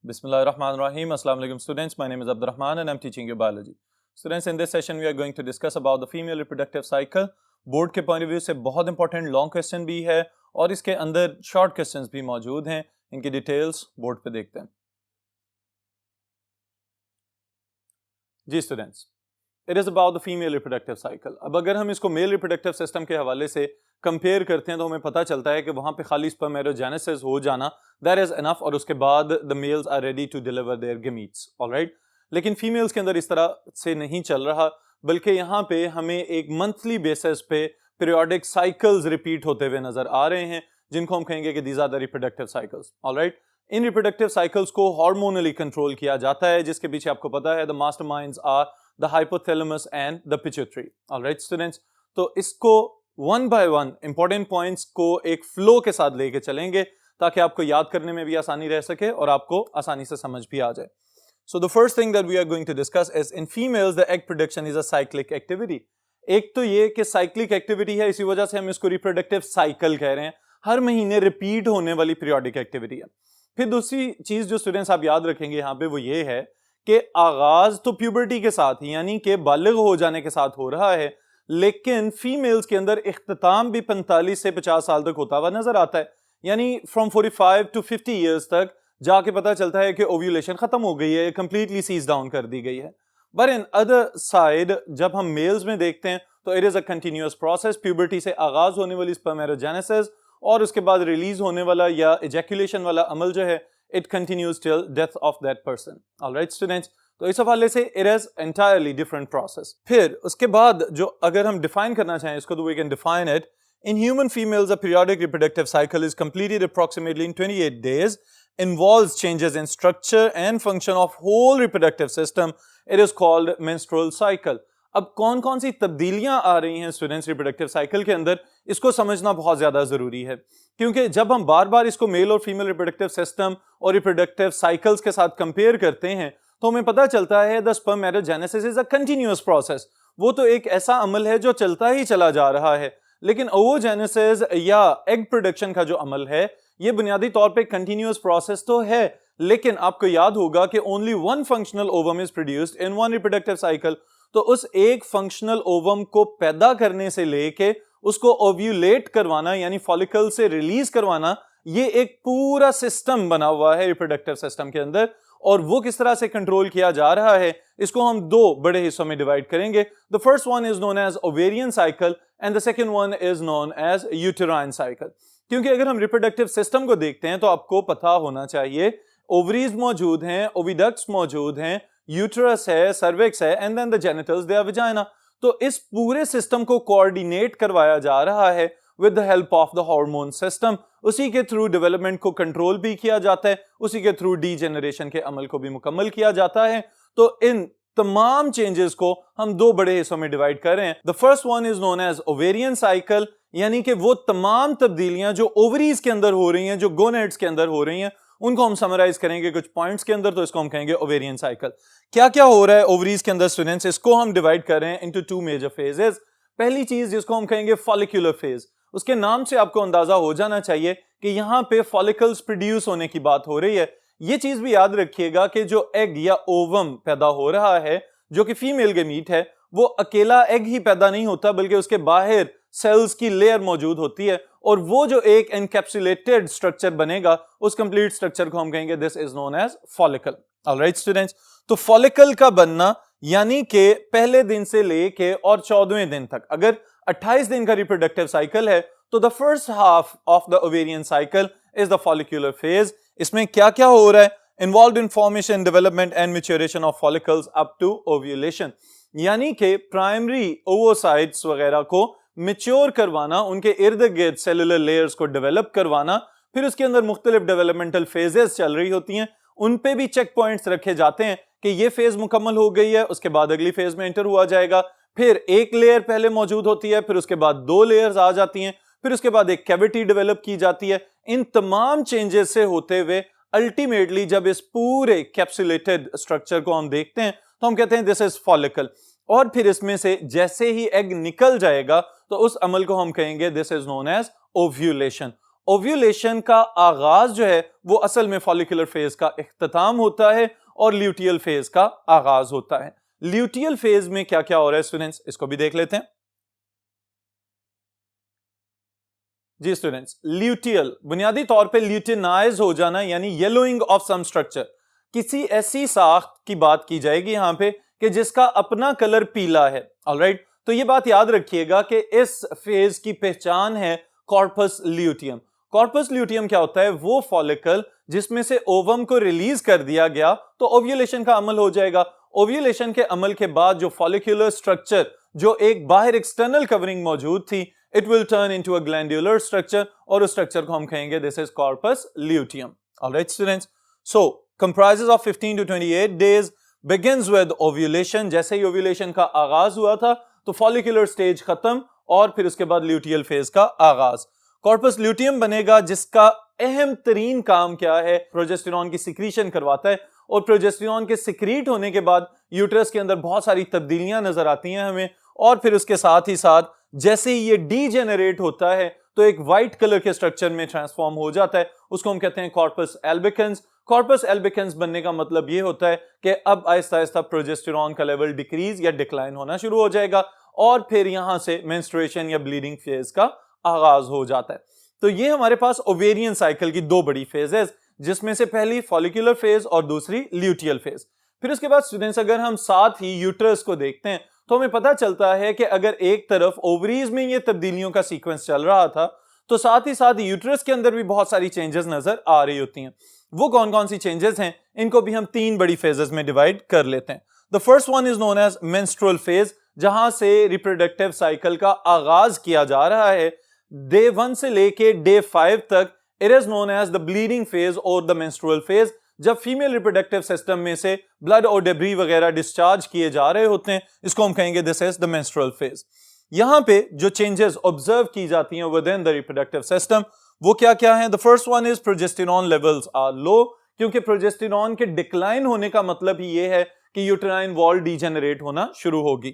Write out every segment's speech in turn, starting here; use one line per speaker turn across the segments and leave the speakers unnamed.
Bismillahirrahmanirrahim. Assalamu alaikum students. My name is Abdurrahman and I'm teaching you biology. Students, in this session we are going to discuss about the female reproductive cycle. Board के point of view से बहुत important long question भी है और इसके अंदर short questions भी मौजूद हैं. इनकी डिटेल्स बोर्ड पे देखते हैं. जी students, it is about the female reproductive cycle. अब अगर हम इसको मेल रिप्रोडक्टिव सिस्टम के हवाले से कंपेयर करते हैं तो हमें पता चलता है कि वहाँ पे खाली स्पर्मेटोजेनेसिस हो जाना दैट इज़ इनफ और उसके बाद the males are ready to deliver their gametes. Alright, लेकिन फीमेल्स के अंदर इस तरह से नहीं चल रहा, बल्कि यहाँ पे हमें एक मंथली बेसिस पे पीरियोडिक साइकिल्स रिपीट होते हुए नजर आ रहे हैं, जिनको हम कहेंगे कि these are the reproductive cycles. Alright, इन रिप्रोडक्टिव साइकिल्स को हार्मोनली कंट्रोल किया जाता है, जिसके पीछे आपको पता है the masterminds are the hypothalamus and the pituitary. Alright students, तो इसको one by one important points को एक फ्लो के साथ लेके चलेंगे ताकि आपको याद करने में भी आसानी रह सके और आपको आसानी से समझ भी आ जाए. So the first thing that we are going to discuss is in females the egg production is a cyclic activity. एक तो ये कि cyclic activity है, इसी वजह से हम इसको reproductive cycle कह रहे हैं. हर महीने रिपीट होने वाली periodic activity है. फिर दूसरी चीज जो स्टूडेंट्स आप याद रखेंगे यहाँ पे वो ये है कि आगाज तो प्यूबर्टी के साथ ही यानी कि बालिग हो जाने के साथ हो रहा है, लेकिन फीमेल्स के अंदर इख्तिताम भी 45 से 50 साल तक होता हुआ नजर आता है. यानी फ्रॉम 45 to 50 ईयर्स तक जाके पता चलता है कि ओव्यूलेशन खत्म हो गई है, कंप्लीटली सीज डाउन कर दी गई है. बट इन अदर साइड जब हम मेल्स में देखते हैं तो it is a continuous process. Puberty से आगाज होने वाली स्पर्मेटोजेनेसिस और उसके बाद रिलीज होने वाला या इजैक्यूलेशन वाला अमल जो है it continues till death of that person. Alright students, तो इस हवाले से it is entirely different process. फिर उसके बाद जो अगर हम डिफाइन करना चाहें इसको तो we can define it. In human females, a periodic reproductive cycle is completed approximately in 28 days, involves changes in structure and function of whole reproductive system. It is called menstrual cycle. अब कौन कौन सी तब्दीलियां आ रही हैं students reproductive cycle के अंदर, इसको समझना बहुत ज्यादा जरूरी है, क्योंकि जब हम बार बार इसको मेल और फीमेल रिप्रोडक्टिव सिस्टम और रिप्रोडक्टिव साइकिल्स के साथ कंपेयर करते हैं तो हमें पता चलता है the spermatogenesis is a continuous process. वो तो एक ऐसा अमल है जो चलता ही चला जा रहा है, लेकिन ओवोजेनेसिस या एग प्रोडक्शन का जो अमल है ये बुनियादी तौर पे कंटिन्यूअस प्रोसेस तो है, लेकिन आपको याद होगा कि only one functional ovum is produced in one reproductive cycle. तो उस एक फंक्शनल ओवम को पैदा करने से लेके उसको ओव्यूलेट करवाना यानी फॉलिकल से रिलीज करवाना, ये एक पूरा सिस्टम बना हुआ है रिप्रोडक्टिव सिस्टम के अंदर. और वो किस तरह से कंट्रोल किया जा रहा है इसको हम दो बड़े हिस्सों में डिवाइड करेंगे. The first one is known as ovarian cycle and the second one is known as uterine cycle. क्योंकि अगर हम रिप्रोडक्टिव सिस्टम को देखते हैं तो आपको पता होना चाहिए ओवरीज मौजूद हैं, ओविडक्ट्स मौजूद हैं, यूटेरस है, सर्विक्स है and then the genitals they are vagina. तो इस पूरे सिस्टम को कोऑर्डिनेट करवाया जा रहा है with the help of the hormone system. उसी के थ्रू डेवलपमेंट को कंट्रोल भी किया जाता है, उसी के थ्रू डीजेनरेशन के अमल को भी मुकम्मल किया जाता है. तो इन तमाम चेंजेस को हम दो बड़े हिस्सों में डिवाइड कर रहे हैं. The first one is known as ovarian cycle, यानी कि वो तमाम तब्दीलियां जो ओवरीज के अंदर हो रही हैं, जो गोनेड्स के अंदर हो रही हैं, उनको हम समराइज करेंगे कुछ पॉइंट्स के अंदर. तो इसको हम कहेंगे ओवेरियन साइकिल. क्या क्या हो रहा है ओवरीज के अंदर स्टूडेंट्स, इसको हम डिवाइड कर रहे हैं इनटू टू मेजर फेजेस. पहली चीज जिसको हम कहेंगे फॉलिक्यूलर फेज. उसके नाम से आपको अंदाजा हो जाना चाहिए कि यहाँ पे फॉलिकल्स प्रोड्यूस होने की बात हो रही है. ये चीज भी याद रखिएगा कि जो एग या ओवम पैदा हो रहा है जो कि फीमेल गमीट है, वो अकेला एग ही पैदा नहीं होता, बल्कि उसके बाहर सेल्स की लेयर मौजूद होती है और वो जो एक एनकैप्सुलेटेड स्ट्रक्चर बनेगा उस कंप्लीट स्ट्रक्चर को हम कहेंगे this is known as follicle. Alright students, तो फॉलिकल का बनना यानी कि पहले दिन से लेके और 14वें दिन तक, अगर 28 दिन का रिप्रोडक्टिव साइकिल है तो the first half of the ovarian cycle is the follicular phase. इसमें क्या क्या हो रहा है? Involved in formation, development and maturation of follicles up to ovulation, यानी कि प्राइमरी ओवोसाइट्स वगैरह को मैच्योर करवाना, उनके इर्द गिर्द सेलुलर लेयर्स को डेवलप करवाना. फिर उसके अंदर मुख्तलिफ डेवलपमेंटल फेजेस चल रही होती हैं, उन पे भी चेक पॉइंट्स रखे जाते हैं कि ये फेज मुकम्मल हो गई है, उसके बाद अगली फेज में एंटर हुआ जाएगा. फिर एक लेयर पहले मौजूद होती है, फिर उसके बाद दो लेयर्स आ जाती हैं, फिर उसके बाद एक कैविटी डेवलप की जाती है. इन तमाम चेंजेस से होते हुए अल्टीमेटली जब इस पूरे कैप्सुलेटेड स्ट्रक्चर को हम देखते हैं तो हम कहते हैं दिस इज फॉलिकल. और फिर इसमें से जैसे ही एग निकल जाएगा तो उस अमल को हम कहेंगे this is known as ovulation. Ovulation का आगाज जो है वो असल में फॉलिकुलर फेज का इख्तिताम होता है और ल्यूटियल फेज का आगाज होता है। ल्यूटियल फेज में क्या क्या हो रहा है स्टूडेंट्स, इसको भी देख लेते हैं। जी स्टूडेंट्स, ल्यूटियल बुनियादी तौर पे ल्यूटिनाइज हो जाना यानी येलोइंग ऑफ सम स्ट्रक्चर, किसी ऐसी साख की बात की जाएगी यहां पे कि जिसका अपना कलर पीला है। ऑलराइट, तो ये बात याद रखिएगा कि इस फेज की पहचान है कॉर्पस ल्यूटियम। कॉर्पस ल्यूटियम क्या होता है, वो फॉलिकल जिसमें से ओवम को रिलीज कर दिया गया तो ओव्यूलेशन का अमल हो जाएगा। ओव्यूलेशन के अमल के बाद जो फॉलिकुलर स्ट्रक्चर जो एक बाहर एक्सटर्नल कवरिंग मौजूद थी, it will turn into a glandular structure और उस स्ट्रक्चर को हम कहेंगे this is corpus luteum. Alright students, so comprises of 15 to 28 days, begins with ovulation। जैसे ही ओव्यूलेशन का आगाज हुआ था तो फॉलिकुलर स्टेज खत्म और फिर उसके बाद ल्यूटियल फेज का आगाज। कॉर्पस ल्यूटियम बनेगा जिसका अहम तरीन काम क्या है, प्रोजेस्टेरॉन की सिक्रीशन करवाता है और प्रोजेस्टेरॉन के सिक्रीट होने के बाद यूट्रस के अंदर बहुत सारी तब्दीलियां नजर आती हैं हमें, और फिर उसके साथ ही साथ जैसे ही ये डीजेनरेट होता है तो एक व्हाइट कलर के स्ट्रक्चर में ट्रांसफॉर्म हो जाता है, उसको हम कहते हैं कॉर्पस एल्बिकन्स। कॉर्पस एल्बिकन्स बनने का मतलब ये होता है कि अब आहिस्ता आहिस्ता प्रोजेस्टेरॉन का लेवल डिक्रीज या डिक्लाइन होना शुरू हो जाएगा और फिर यहां से मेंस्ट्रुएशन या ब्लीडिंग फेज का आगाज हो जाता है। तो ये हमारे पास ओवेरियन साइकिल की दो बड़ी फेजेस, जिसमें से पहली फॉलिकुलर फेज और दूसरी ल्यूटियल फेज। फिर उसके बाद स्टूडेंट्स अगर हम साथ ही यूट्रस को देखते हैं तो हमें पता चलता है कि अगर एक तरफ ओवरीज में ये तब्दीलियों का सीक्वेंस चल रहा था तो साथ ही साथ यूट्रस के अंदर भी बहुत सारी चेंजेस नजर आ रही होती हैं। वो कौन कौन सी चेंजेस हैं, इनको भी हम तीन बड़ी फेजेस में डिवाइड कर लेते हैं। The first one is known as menstrual phase, जहां से रिप्रोडक्टिव साइकिल का आगाज किया जा रहा है। डे 1 से लेके डे 5 तक it is known as the bleeding phase और द मेंस्ट्रुअल फेज, जब फीमेल रिप्रोडक्टिव सिस्टम में से ब्लड और डेब्री वगैरह डिस्चार्ज किए जा रहे होते हैं, इसको हम कहेंगे this is the menstrual phase. यहां पे जो चेंजेस ऑब्जर्व की जाती हैं within the reproductive system वो क्या क्या है। The first one is progesterone levels are low, क्योंकि प्रोजेस्टेरॉन के डिक्लाइन होने का मतलब ही ये है कि यूटेराइन वॉल डीजेनरेट होना शुरू होगी।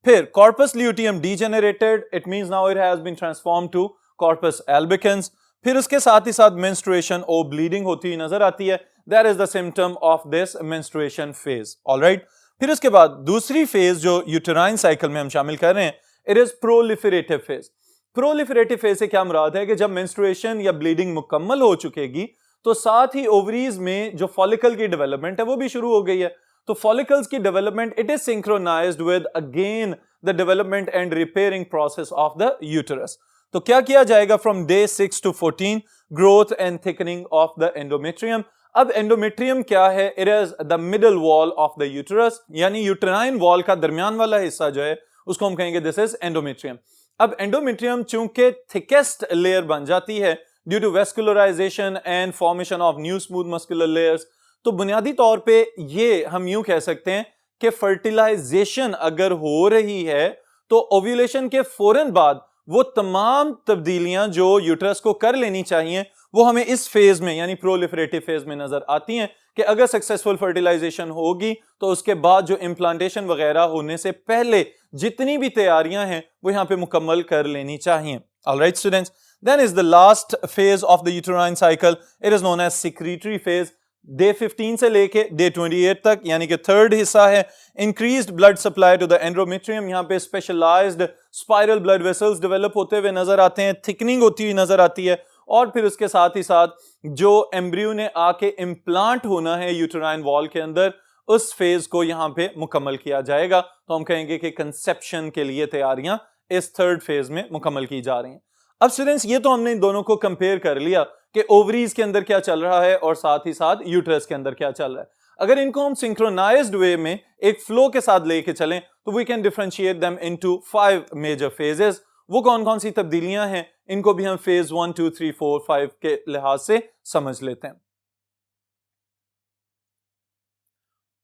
फिर corpus luteum degenerated, it means now it has been transformed to corpus albicans. फिर उसके साथ ही साथ मेंस्ट्रुएशन और ब्लीडिंग होती हुई नजर आती है, that is the symptom of this menstruation phase. Alright, फिर उसके बाद दूसरी फेज जो यूटेराइन साइकिल में हम शामिल कर रहे हैं, it is proliferative phase. Proliferative phase से क्या मुराद है कि जब मेंस्ट्रुएशन या ब्लीडिंग मुकम्मल हो चुकेगी तो साथ ही ओवरीज में जो फॉलिकल की डेवलपमेंट है वो भी शुरू हो गई है। तो फॉलिकल्स की development it is synchronized with again the development and repairing process of the uterus. तो क्या किया जाएगा from day 6 to 14, growth and thickening of the endometrium. अब एंडोमेट्रियम क्या है, it is the middle wall of the uterus, यानी uterine wall का दरमियान वाला हिस्सा जो है उसको हम कहेंगे दिस इज एंडोमेट्रियम। अब एंडोमेट्रियम चूंकि थिकेस्ट लेयर बन जाती है due to vascularisation and formation of new smooth muscular layers, तो बुनियादी तौर पे ये हम यूं कह सकते हैं कि फर्टिलाइजेशन अगर हो रही है तो ओव्यूलेशन के फौरन बाद वो तमाम तब्दीलियां जो यूट्रस को कर लेनी चाहिए वो हमें इस फेज में यानी प्रोलिफरेटिव फेज में नजर आती हैं कि अगर सक्सेसफुल फर्टिलाइजेशन होगी तो उसके बाद जो इम्प्लांटेशन वगैरह होने से पहले जितनी भी तैयारियां हैं वो यहां पे मुकम्मल कर लेनी चाहिए। Alright students, then is the last phase of the uterine cycle, it is known as secretory phase. Day 15 से लेके डे 28 तक यानी कि थर्ड हिस्सा है। Increased blood supply to the endometrium, यहाँ पे specialized spiral blood vessels develop होते हुए नजर आते हैं, थिकनिंग होती हुई नजर आती है, और फिर उसके साथ ही साथ जो एम्ब्रियो ने आके इम्प्लांट होना है यूटेराइन वॉल के अंदर उस फेज को यहाँ पे मुकम्मल किया जाएगा। तो हम कहेंगे कि कंसेप्शन के लिए तैयारियां इस थर्ड फेज में मुकम्मल की जा रही हैं। अब स्टूडेंट्स ये तो हमने इन दोनों को कंपेयर कर लिया कि ओवरीज के अंदर क्या चल रहा है और साथ ही साथ यूट्रस के अंदर क्या चल रहा है। अगर इनको हम सिंक्रोनाइज्ड वे में एक फ्लो के साथ लेके चलें तो we can differentiate them into 5 major phases. वो कौन कौन सी तब्दीलियां हैं इनको भी हम फेज 1 2 3 4 5 के लिहाज से समझ लेते हैं।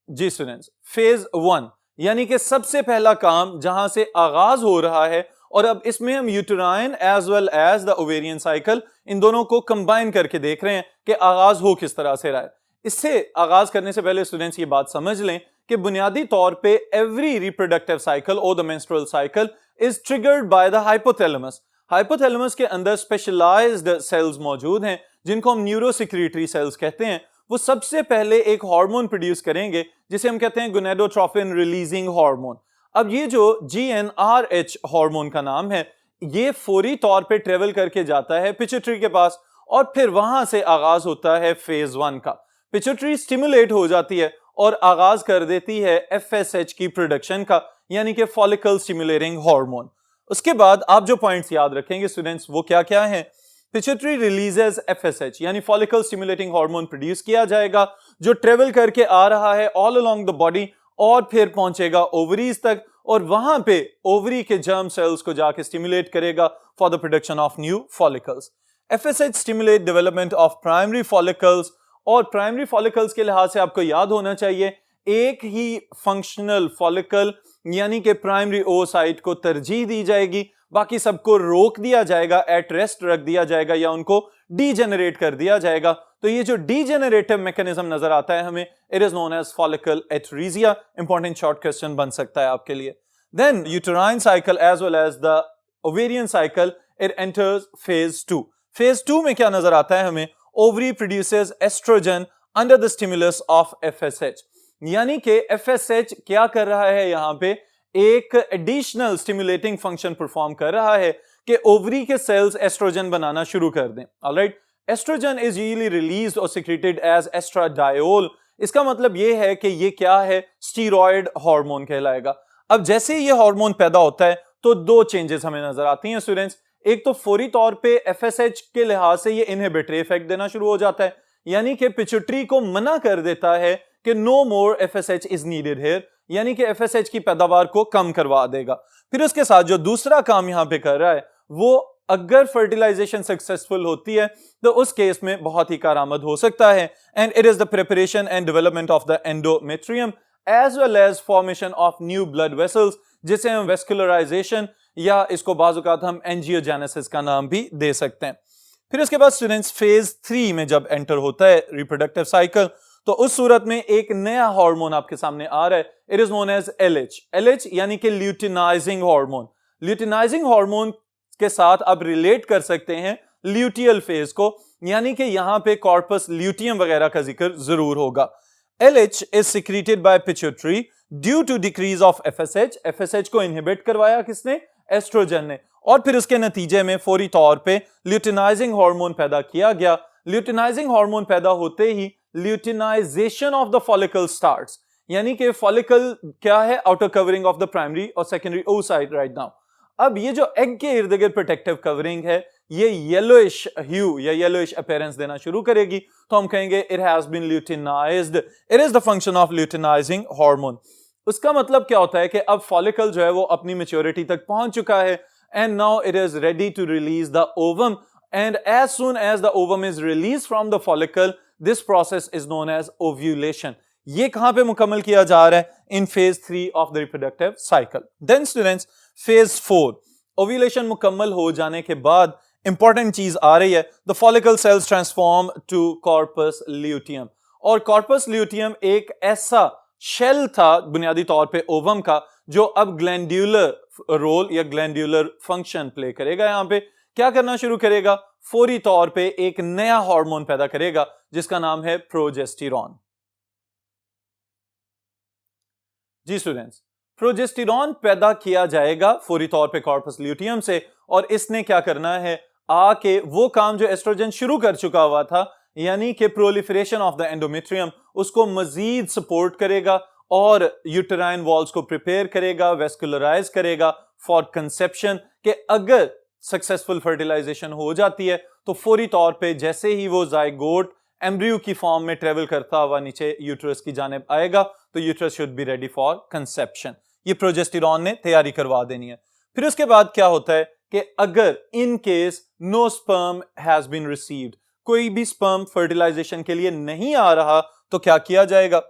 जी स्टूडेंट्स, फेज 1 यानी कि सबसे पहला काम जहां से आगाज हो रहा है, और अब इसमें हम uterine as well as the ovarian cycle इन दोनों को कंबाइन करके देख रहे हैं कि आगाज हो किस तरह से रहा है। इससे आगाज करने से पहले स्टूडेंट्स ये बात समझ लें कि बुनियादी तौर पे एवरी रिप्रोडक्टिव साइकिल और the menstrual cycle is triggered by the hypothalamus. Hypothalamus के अंदर स्पेशलाइज्ड सेल्स मौजूद हैं जिनको हम न्यूरोसिक्रीटरी सेल्स कहते हैं। वो सबसे पहले एक हार्मोन प्रोड्यूस करेंगे जिसे हम कहते हैं गोनेडोट्रोपिन रिलीजिंग हार्मोन। अब ये जो GnRH हार्मोन का नाम है, ये फौरी तौर पे ट्रेवल करके जाता है पिट्यूटरी के पास और फिर वहां से आगाज होता है फेज 1 का। पिट्यूटरी स्टिमुलेट हो जाती है और आगाज कर देती है FSH की प्रोडक्शन का, यानी कि फॉलिकल स्टिमुलेटिंग हार्मोन। उसके बाद आप जो पॉइंट्स याद रखेंगे स्टूडेंट्स, वो क्या क्या हैं? पिट्यूटरी रिलीजेस FSH यानी फॉलिकल स्टिमुलेटिंग हार्मोन प्रोड्यूस किया जाएगा जो ट्रेवल करके आ रहा है ऑल अलोंग द बॉडी और फिर पहुंचेगा ओवरीज तक और वहां पे ओवरी के जर्म सेल्स को जाके स्टिमुलेट करेगा for the production of new follicles. FSH stimulate development of primary follicles, और प्राइमरी फॉलिकल्स के लिहाज से आपको याद होना चाहिए एक ही फंक्शनल फॉलिकल यानी कि प्राइमरी ओसाइट को तरजीह दी जाएगी, बाकी सबको रोक दिया जाएगा, एट रेस्ट रख दिया जाएगा या उनको डीजेनरेट कर दिया जाएगा। तो ये जो डीजेनरेटिव मैकेनिज्म नजर आता है हमें, it is known as follicle atresia. Important short question बन सकता है आपके लिए। Then uterine cycle as well as the ovarian cycle, it enters phase 2। Phase 2 में क्या नजर आता है हमें? Ovary produces oestrogen under the stimulus of FSH, यानी कि FSH क्या कर रहा है यहाँ पे? एक एडिशनल स्टिमुलेटिंग फंक्शन परफॉर्म कर रहा है कि ओवरी के सेल्स एस्ट्रोजन बनाना शुरू कर दें। Alright, estrogen is usually released और सिक्रेटेड एज एस्ट्राडायोल। इसका मतलब ये है कि ये क्या है? स्टीरॉयड हार्मोन कहलाएगा। अब जैसे ये हार्मोन पैदा होता है तो दो चेंजेस हमें नजर आती हैं स्टूडेंट्स। एक तो फौरी तौर पे FSH के लिहाज से ये इनहिबिटरी इफेक्ट देना शुरू हो जाता है, यानी कि पिट्यूटरी को मना कर देता है कि no more FSH is needed here, यानी कि FSH की पैदावार को कम करवा देगा। फिर उसके साथ जो दूसरा काम यहां पे कर रहा है वो, अगर फर्टिलाइजेशन सक्सेसफुल होती है तो उस केस में बहुत ही कारआमद हो सकता है, and it is the preparation and development of the endometrium as well as formation of new blood vessels, जिसे हम वेस्कुलराइजेशन या इसको बाजुकात हम एंजियोजेनेसिस का नाम भी दे सकते हैं। फिर उसके बाद स्टूडेंट्स फेज 3 में जब एंटर होता है रिप्रोडक्टिव साइकिल, तो उस सूरत में एक नया हार्मोन आपके सामने आ रहा है। It is known as LH यानी कि ल्यूटिनाइजिंग हार्मोन। ल्यूटिनाइजिंग हार्मोन के साथ आप रिलेट कर सकते हैं ल्यूटियल फेज को, यानी कि यहां पे कॉर्पस ल्यूटियम वगैरह का जिक्र जरूर होगा। LH is secreted by pituitary due to decrease of FSH। FSH को इनहिबिट करवाया किसने? एस्ट्रोजन ने। और फिर उसके नतीजे में फौरी तौर पे ल्यूटिनाइजिंग हार्मोन पैदा किया गया। ल्यूटिनाइजिंग हार्मोन पैदा होते ही luteinization of the follicle starts, यानी कि फॉलिकल क्या है? Outer covering of the primary और सेकेंडरी oocyte राइट नाउ। अब ये जो एग के इर्द गिर्द प्रोटेक्टिव कवरिंग है, ये येलोइश ह्यू या येलोइश अपीयरेंस देना शुरू करेगी, तो हम कहेंगे it has been luteinized. It is the function of luteinizing hormone. उसका मतलब क्या होता है कि अब फॉलिकल जो है वो अपनी मैच्योरिटी तक पहुंच चुका है, and now it is ready to release the ovum, and as soon as the ovum is release from the follicle, this process is known as ovulation. ये कहां पे मुकम्मल किया जा रहा है? In phase 3 of the reproductive cycle. Then students phase 4, ovulation मुकम्मल हो जाने के बाद इंपॉर्टेंट चीज आ रही है, the follicle cells transform to corpus luteum. और कॉर्पस ल्यूटियम एक ऐसा शेल था बुनियादी तौर पे ओवम का, जो अब ग्लैंड्यूलर रोल या ग्लैंड्यूलर फंक्शन प्ले करेगा। यहां पे क्या करना शुरू करेगा? फौरी तौर पे एक नया हार्मोन पैदा करेगा जिसका नाम है प्रोजेस्टेरॉन। जी स्टूडेंट्स, प्रोजेस्टेरॉन पैदा किया जाएगा फौरी तौर पे कॉर्पस ल्यूटियम से, और इसने क्या करना है? आके वो काम जो एस्ट्रोजन शुरू कर चुका हुआ था, यानी कि प्रोलिफरेशन ऑफ द एंडोमेट्रियम, उसको मजीद सपोर्ट करेगा और यूटेराइन वॉल्स को प्रिपेयर करेगा, वेस्कुलराइज करेगा फॉर कंसेप्शन। कि अगर सक्सेसफुल फर्टिलाइजेशन हो जाती है तो फौरी तौर पे जैसे ही वो जाइगोट एम्ब्रियो की फॉर्म में ट्रेवल करता हुआ नीचे यूट्रस की जानिब आएगा, तो uterus should be ready for conception. ये प्रोजेस्टेरॉन ने तैयारी करवा देनी है। फिर उसके बाद क्या होता है कि अगर in case no sperm has been received, कोई भी स्पर्म फर्टिलाइजेशन के लिए नहीं आ रहा, तो क्या किया जाएगा?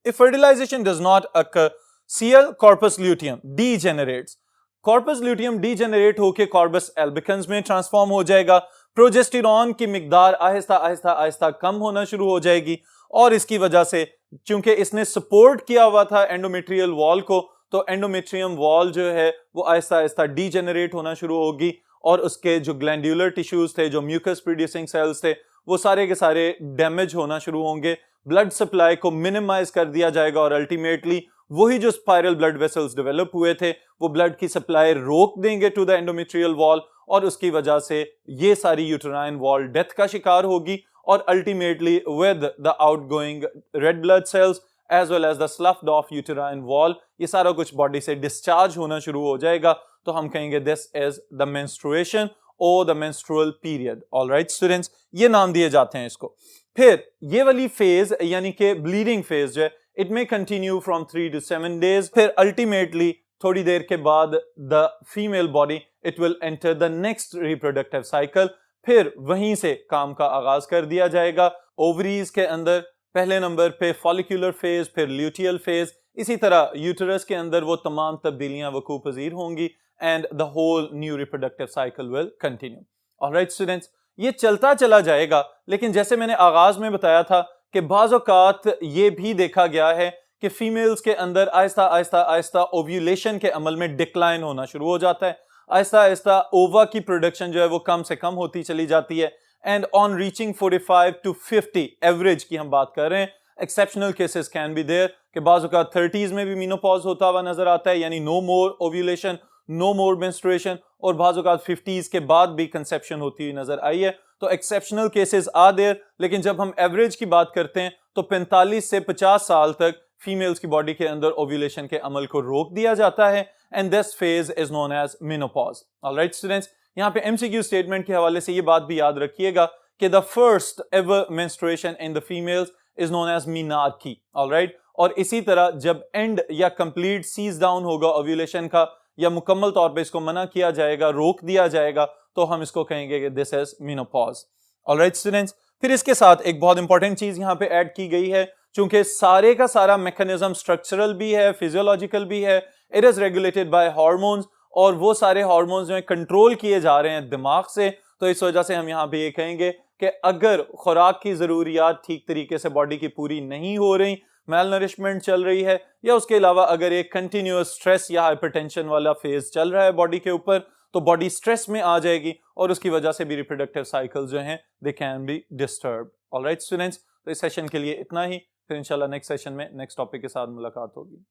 If fertilization does not occur, Cl corpus luteum degenerates. Corpus luteum degenerate होकर कॉर्पस एल्बिकन्स में ट्रांसफॉर्म हो जाएगा। प्रोजेस्टेरॉन की मिकदार आहिस्ता आहिस्ता आहिस्ता कम होना शुरू हो जाएगी, और इसकी वजह से चूंकि इसने सपोर्ट किया हुआ था एंडोमेट्रियल वॉल को, तो एंडोमेट्रियम वॉल जो है वो आहिस्ता आहिस्ता डीजेनरेट होना शुरू होगी, और उसके जो ग्लैंडुलर टिश्यूज थे, जो म्यूकस प्रोड्यूसिंग सेल्स थे, वो सारे के सारे डैमेज होना शुरू होंगे, ब्लड सप्लाई को मिनिमाइज कर दिया जाएगा और अल्टीमेटली वही जो स्पाइरल ब्लड वेसल्स डेवलप हुए थे वो ब्लड की सप्लाई रोक देंगे टू द एंडोमेट्रियल वॉल और उसकी वजह से ये सारी यूटेराइन वॉल डेथ का शिकार होगी और ultimately with the outgoing red blood cells as well as the sloughed off uterine wall ये सारा कुछ बॉडी से डिस्चार्ज होना शुरू हो जाएगा। तो हम कहेंगे दिस इज द मेंस्ट्रुएशन और the menstrual period. Alright students, ये नाम दिए जाते हैं इसको। फिर ये वाली फेज यानी कि ब्लीडिंग फेज जो है it may continue from 3 to 7 days। फिर अल्टीमेटली थोड़ी देर के बाद the female body it will enter the next reproductive cycle. फिर वहीं से काम का आगाज कर दिया जाएगा। ओवरीज के अंदर पहले नंबर पे फॉलिक्यूलर फेज, फिर ल्यूटियल फेज, इसी तरह यूटरस के अंदर वो तमाम तब्दीलियां वकू पजीर होंगी and the whole new reproductive cycle will continue. Alright students, ये चलता चला जाएगा, लेकिन जैसे मैंने आगाज में बताया था कि बाज़ औक़ात ये भी देखा गया है कि फीमेल्स के अंदर आहिस्ता आहिस्ता आहिस्ता ओव्यूलेशन के अमल में डिक्लाइन होना शुरू हो जाता है। आहिस्ता आहिस्ता ओवा की प्रोडक्शन जो है वो कम से कम होती चली जाती है and on reaching 45 to 50 average की हम बात कर रहे हैं। Exceptional cases can be there कि बाज़ औक़ात 30s में भी मीनोपॉज होता हुआ नजर आता है, यानी नो मोर ओव्यूलेशन, नो मोर मेंस्ट्रुएशन, और बाज़ औक़ात 50s के बाद भी कंसेप्शन होती हुई नजर आई है। तो एक्सेप्शनल केसेस आ देयर, लेकिन जब हम एवरेज की बात करते हैं तो 45 से 50 साल तक फीमेल्स की बॉडी के अंदर ओव्यूलेशन के अमल को रोक दिया जाता है and this phase is known as menopause. Alright students, यहाँ पे एमसीक्यू स्टेटमेंट के हवाले से ये बात भी याद रखिएगा कि the first ever menstruation in the females is known as menarche. Alright, और इसी तरह जब एंड या कंप्लीट सीज डाउन होगा ओव्यूलेशन का या मुकम्मल तौर पे इसको मना किया जाएगा, रोक दिया जाएगा, तो हम इसको कहेंगे कि this is menopause. Alright students, फिर इसके साथ एक बहुत इंपॉर्टेंट चीज यहाँ पे ऐड की गई है, चूंकि सारे का सारा मैकेनिज्म स्ट्रक्चरल भी है, फिजियोलॉजिकल भी है, it is regulated by hormones और वो सारे हार्मोन्स जो है कंट्रोल किए जा रहे हैं दिमाग से। तो इस वजह से हम यहाँ पे ये कहेंगे कि अगर खुराक की जरूरियात ठीक तरीके से बॉडी की पूरी नहीं हो रही, मेल नरिशमेंट चल रही है, या उसके अलावा अगर एक कंटिन्यूअस स्ट्रेस या हाइपरटेंशन वाला फेज चल रहा है बॉडी के ऊपर, तो बॉडी स्ट्रेस में आ जाएगी और उसकी वजह से भी रिप्रोडक्टिव साइकिल जो हैं they can be disturb. Alright students, तो इस सेशन के लिए इतना ही, फिर इंशाल्लाह नेक्स्ट सेशन में नेक्स्ट टॉपिक के साथ मुलाकात होगी।